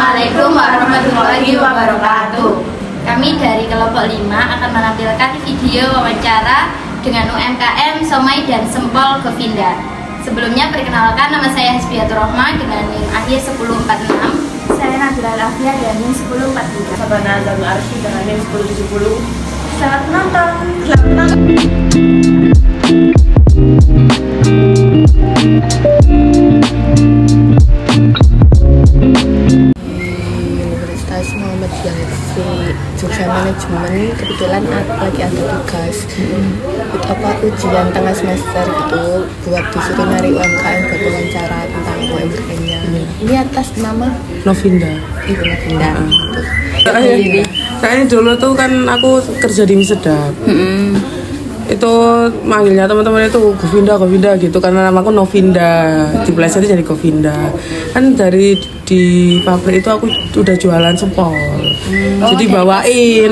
Assalamualaikum warahmatullahi wabarakatuh. Kami dari kelompok 5 akan menampilkan video wawancara dengan UMKM Somai dan Sempol Govinda. Sebelumnya perkenalkan, nama saya Hasbiatur Rohma dengan NIM akhir 1046. Saya Nabila Alafia dengan NIM 1043. Sabana Zalul Arsy dengan NIM 1070. Selamat menonton. Universitas Muhammad Yafi jurusan manajemen, kebetulan lagi ada tugas ujian tengah semester gitu, buat disuruh nyari UMKM buat wawancara tentang UMKM-nya. Ini atas nama Novinda. Ibu Novinda gitu. Kayaknya dulu tuh kan aku kerja di Mie Sedap. Itu manggilnya teman-teman itu Govinda gitu karena namaku Novinda, dipelesetin jadi Govinda. Kan dari di pabrik itu aku udah jualan sempol, jadi bawain.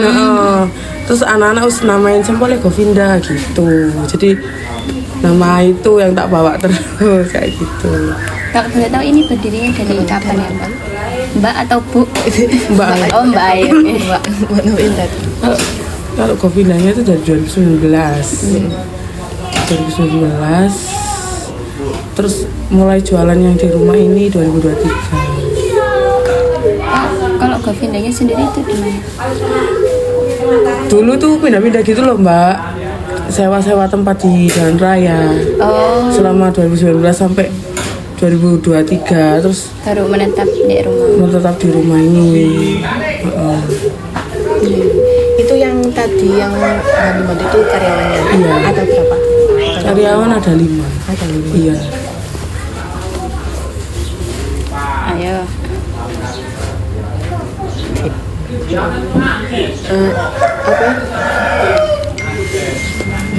Terus anak-anak harus namain sempolnya Govinda gitu, jadi nama itu yang tak bawa terus kayak gitu. Kalau boleh tahu ini berdirinya dari kapan ya, Mbak? Mbak atau Bu? Mbak. Oh, Mbak ya. Mbak Novinda. Kalau Govindanya itu dari 2019. 2019. Terus mulai jualan yang di rumah ini 2023. Kalau Govindanya sendiri itu gimana? Dulu tuh pindah-pindah gitu loh, Mbak. Sewa-sewa tempat di Jalan Raya. Oh, Selama 2019 sampai 2023, terus baru menetap di rumah. tetap di rumah ini. Itu yang tadi yang Hanimot itu karyawannya. Iya. Ada berapa? Karyawan ada 5. Ada 5. Iya. Ayo. Apa?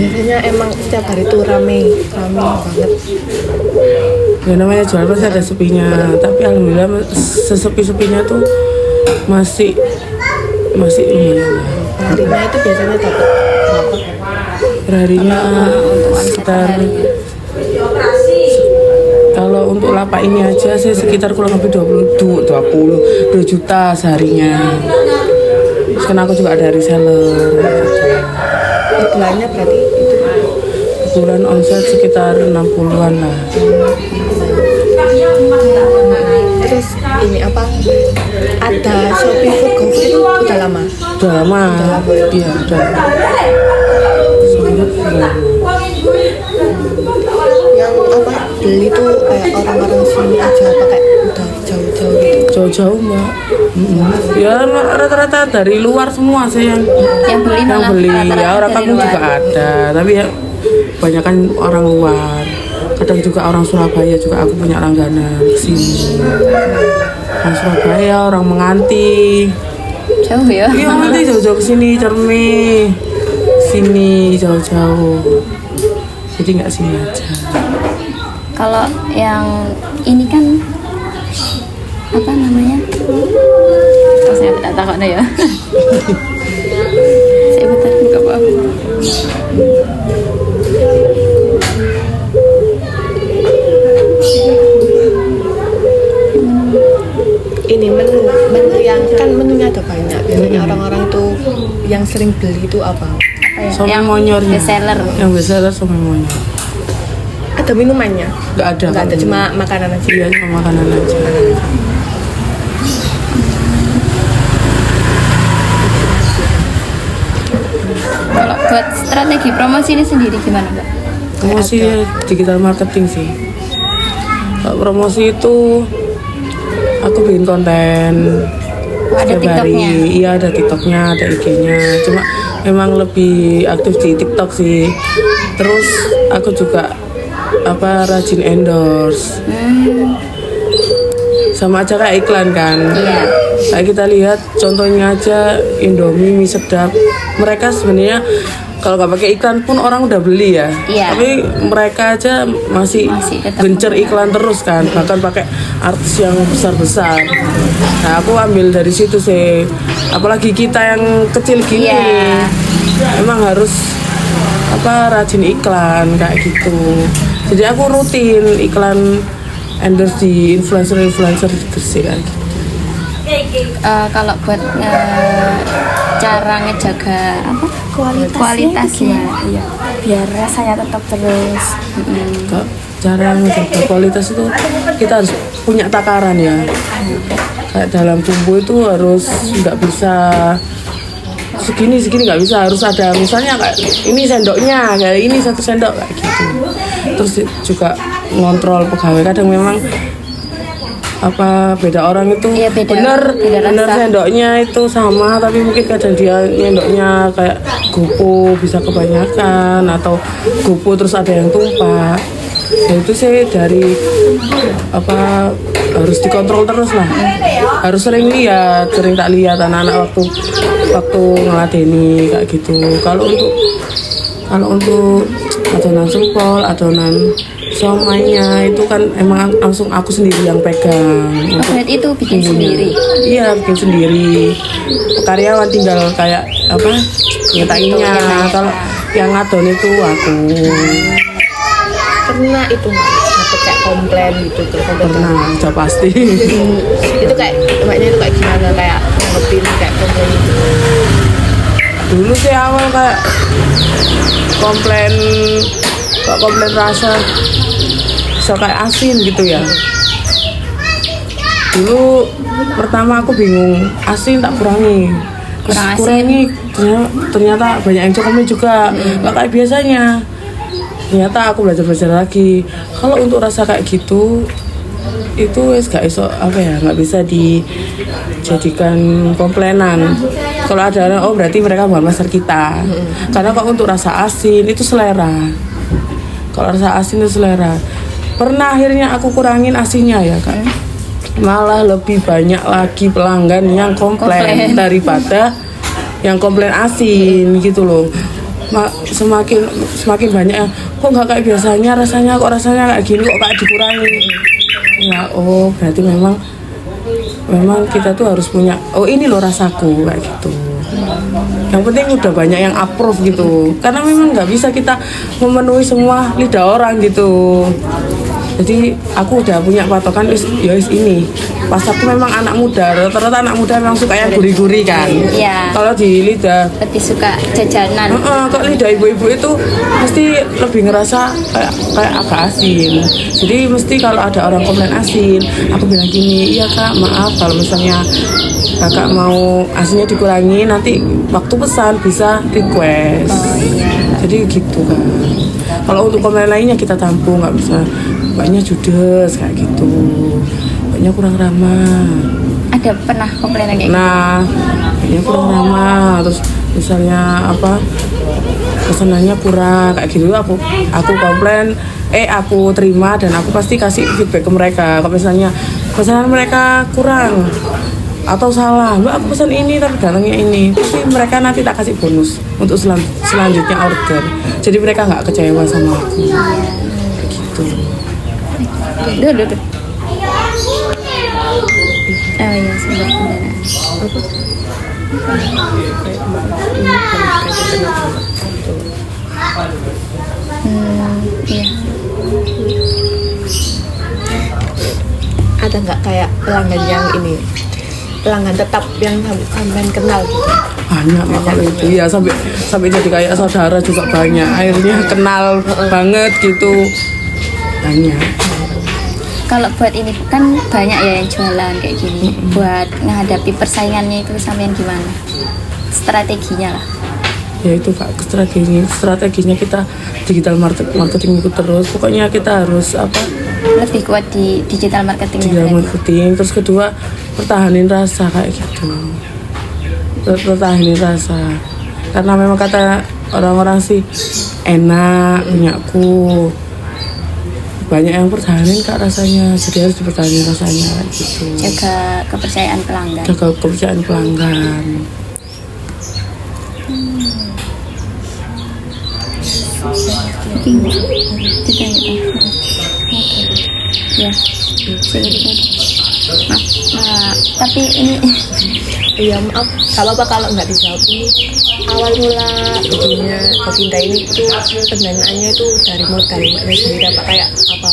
Biasanya emang setiap hari tuh rame banget. Ya namanya jual pasti ada sepinya, tapi alhamdulillah sesepi-sepinya tuh masih lumayan lah. Harinya itu biasanya dapat berapa? Perharinya sekitar, kalau untuk lapak ini aja saya sekitar kurang lebih 2 juta seharinya. Terus kan aku juga ada reseller. Bulannya berarti itu Bulan omset sekitar 60-an lah. terus ini apa? Ada Shopee Food GoFood itu udah lama. Udah lama. Iya, udah. Sangat lama. Yang apa beli tuh kayak orang-orang sini aja pakai udah jauh-jauh gitu. Jauh-jauh, Mbak. Ya rata-rata dari luar semua sih yang Yang beli malah ya, orang dari kampung luar. juga ada, tapi ya kebanyakan orang luar. Kadang juga orang Surabaya juga aku punya langganan kesini. Orang Surabaya, orang Menganti. Jauh ya? Iya, nanti jauh-jauh kesini, Cermi. Sini jauh-jauh. Jadi nggak sini aja. Kalau yang ini kan apa namanya? Oh, saya tak tahu ya. Saya bentar buka apa? Ini menu yang kan menunya ada banyak. Biasanya orang-orang tuh yang sering beli itu apa? Somai Yang monyornya. best seller. Yang best seller somai monyor. Ada minumannya? Nggak ada. Nggak ada, kalau cuma ini. makanan aja. Iya, cuma makanan aja. Kalau buat strategi promosi ini sendiri gimana, Mbak? Promosi digital marketing sih. Kalau promosi itu aku bikin konten Ada setiap hari. TikToknya? Iya, ada TikToknya, ada IG-nya. Cuma memang lebih aktif di TikTok sih. Terus aku juga rajin endorse. Sama aja kayak iklan kan. Iya. Kayak kita lihat contohnya aja Indomie, Mie Sedap. Mereka sebenarnya kalau nggak pakai iklan pun orang udah beli ya. Iya. Tapi mereka aja masih tetap gencer iklan terus kan. Bahkan pakai artis yang besar-besar. Nah aku ambil dari situ sih. Apalagi kita yang kecil gini. Iya. Emang harus rajin iklan kayak gitu. Jadi aku rutin iklan endorse di influencer gitu sih kayak gitu. Kalau buat cara ngejaga apa kualitasnya, iya, biar rasanya tetap terus. Kak, cara menjaga kualitas itu kita harus punya takaran ya. Kayak dalam bumbu itu harus nggak bisa segini nggak bisa, harus ada misalnya kayak ini sendoknya, kayak ini 1 sendok kayak gitu. Terus juga ngontrol pegawai, kadang memang apa beda orang itu Iya, beda bener rasa. sendoknya itu sama, tapi mungkin kadang dia sendoknya kayak gopo bisa kebanyakan atau gopo terus ada yang tumpah. Nah, itu sih dari apa harus dikontrol terus lah, harus sering tak lihat anak-anak waktu ngeladeni kayak gitu. Kalau untuk adonan jempol, adonan somainya itu kan emang langsung aku sendiri yang pegang. Berarti itu bikin sendiri. Iya, bikin sendiri. Karyawan tinggal kayak apa nyetainnya. Kalau yang ngadon itu aku. Pernah itu dapet kayak komplain gitu tuh Pernah, udah pasti. itu kayak mbaknya itu kayak gimana, kayak nganggepin kayak komplain gitu. Dulu sih awal kayak komplain rasa bisa kayak asin gitu ya. Dulu pertama aku bingung, asin tak kurangi. Kurangi ternyata banyak yang cokomnya juga nggak kayak biasanya. Ternyata aku belajar lagi. Kalau untuk rasa kayak gitu itu gak iso apa ya, nggak bisa dijadikan komplainan. Kalau ada oh berarti mereka bukan master kita. Karena kalau untuk rasa asin itu selera. Kalau rasa asin itu selera. Pernah akhirnya aku kurangin asinnya ya kak. Malah lebih banyak lagi pelanggan yang komplain daripada yang komplain asin gitu loh. Semakin banyak yang kok nggak kayak biasanya, rasanya kayak gini, kok kayak dikurangi. Ya oh berarti memang kita tuh harus punya ini loh rasaku kayak gitu. Yang penting udah banyak yang approve gitu, karena memang nggak bisa kita memenuhi semua lidah orang gitu. Jadi aku udah punya patokan ini. Pasarku memang anak muda, rata-rata anak muda memang suka yang gurih-gurih kan. Iya. Kalau di lidah Lebih suka jajanan. kalau lidah ibu-ibu itu mesti lebih ngerasa kayak agak asin. Jadi mesti kalau ada orang komplain asin, aku bilang gini, iya kak maaf kalau misalnya kakak mau asinnya dikurangi, nanti waktu pesan bisa request. Jadi gitu kan. Kalau untuk komplain lainnya kita tampung, nggak bisa. Mbaknya judes kayak gitu, mbaknya kurang ramah. Ada pernah komplain kayak gitu? Nah, mbaknya kurang ramah. Terus misalnya apa pesanannya kurang kayak gitu, aku komplain, aku terima dan aku pasti kasih feedback ke mereka. Kalau misalnya pesanan mereka kurang atau salah, mbak aku pesan ini tapi datangnya ini, pasti mereka nanti tak kasih bonus untuk selanjutnya order. Jadi mereka nggak kecewa sama aku. Gitu. Duh. Oh iya, sebentar. Iya. Ada nggak kayak pelanggan yang ini, pelanggan tetap yang sampai kenal gitu? Banyak kalau itu ya, sampai jadi kayak saudara juga banyak, akhirnya kenal banget gitu, banyak. Kalau buat ini kan banyak ya yang jualan kayak gini. Buat menghadapi persaingannya itu sampean gimana? Strateginya lah. Ya itu kak, strateginya kita digital marketing itu terus. Pokoknya kita harus Lebih kuat di digital marketing. digital marketing. Terus kedua pertahanin rasa kayak gitu. Pertahanin rasa. Karena memang kata orang-orang sih enak punyaku. Banyak yang pertahanin kak rasanya, jadi harus dipertahanin rasanya gitu. Jaga kepercayaan pelanggan. Jaga kepercayaan pelanggan. Ya. Tapi ini Iya maaf, gak apa-apa kalau nggak dijawab. Ini awal mula itunya Kofinda ini tuh pendanaannya itu dari mbaknya sendiri apa kayak apa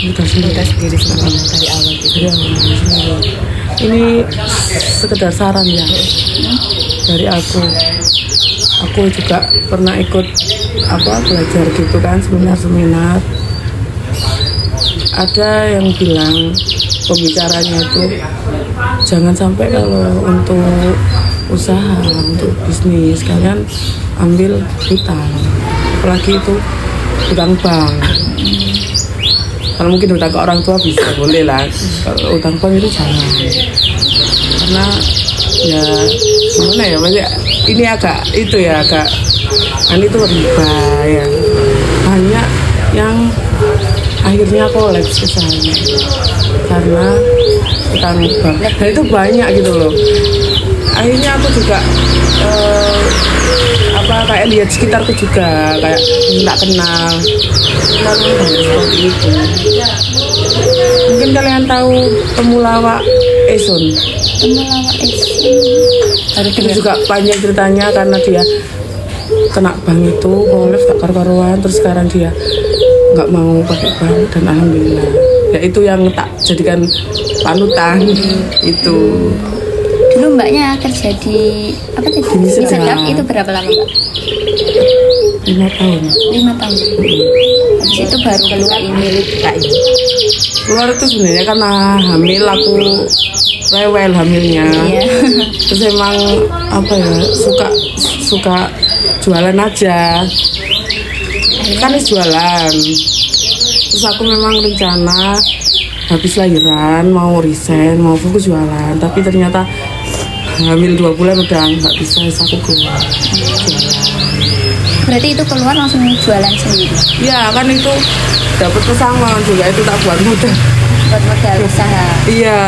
Kita sendiri. kita sendiri semua dari awal gitu. Ya, ini sekedar saran ya dari aku juga pernah ikut belajar gitu kan, seminar ada yang bilang pembicaranya itu jangan sampai kalau untuk usaha, untuk bisnis kalian ambil hutang, apalagi itu hutang bank. Kalau mungkin hutang ke orang tua bisa, boleh lah. Kalau hutang bank itu jangan, karena ya gimana ya, banyak ini agak itu itu riba ya, banyak yang akhirnya kolaps usahanya karena hutang bank. Nah itu banyak gitu loh. Akhirnya aku juga kayak lihat sekitarku juga, kayak tak kenal seperti itu. Mungkin kalian tahu temulawak Esun. Itu juga panjang ceritanya karena dia kena bank itu kolaps gak karu-karuan, terus sekarang dia nggak mau pakai bank dan alhamdulillah. Ya itu yang tak jadikan panutan itu. Dulu mbaknya kerja di di Sedap itu berapa lama mbak? 5 tahun. 5 tahun. Habis itu baru keluar ini. Keluar itu sebenarnya karena hamil, aku rewel hamilnya. Iya. Terus emang suka jualan aja. Kan jualan. Terus aku memang rencana habis lahiran mau resign, mau fokus jualan, tapi ternyata hamil 2 bulan udah nggak bisa, aku keluar jualan. Berarti itu keluar langsung jualan sendiri? Iya kan, itu dapat pesangon juga, itu tak buat modal usaha. Iya.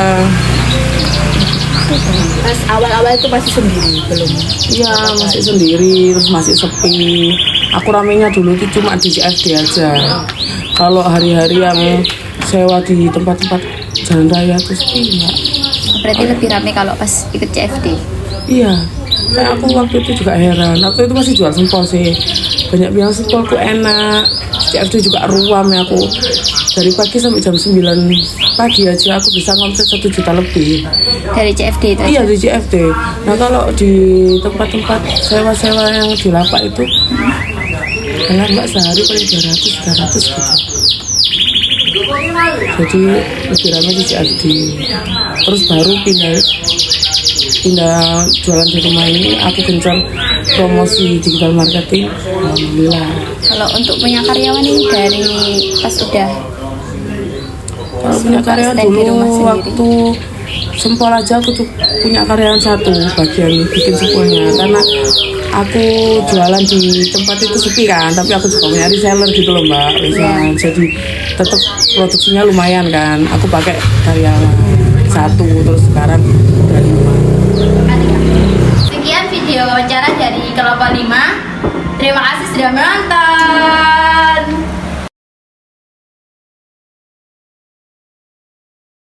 Pas awal-awal itu masih sendiri belum? Iya masih sendiri, terus masih sepi. Aku ramenya dulu tuh cuma di CFD aja. Kalau hari-hari yang sewa di tempat-tempat jalan raya tuh sepi ya. Berarti lebih rame kalau pas ikut CFD? Iya, kayak aku waktu itu juga heran. Waktu itu masih jual sempol sih. Banyak bilang sempolku enak. CFD juga ruam ya aku. Dari pagi sampai jam 9 pagi aja aku bisa ngomset 1 juta lebih. Dari CFD itu? Iya, di CFD. Nah kalau di tempat-tempat sewa-sewa yang di lapak itu, kalau mbak sehari paling 200-300 gitu. Jadi lebih ramai di CFD. Terus baru pindah jualan di rumah ini, aku gencar promosi digital marketing. Alhamdulillah. Kalau untuk punya karyawan ini dari pas udah punya karyawan dulu waktu sempol aja aku tuh punya karyawan 1 bagian bikin sempolnya, karena aku jualan di tempat itu sepi kan, tapi aku juga punya reseller gitu loh mbak. Jadi tetap produksinya lumayan kan, aku pakai karyawan 1, terus sekarang udah 5. Sekian video wawancara dari Kelapa 5. Terima kasih sudah menonton.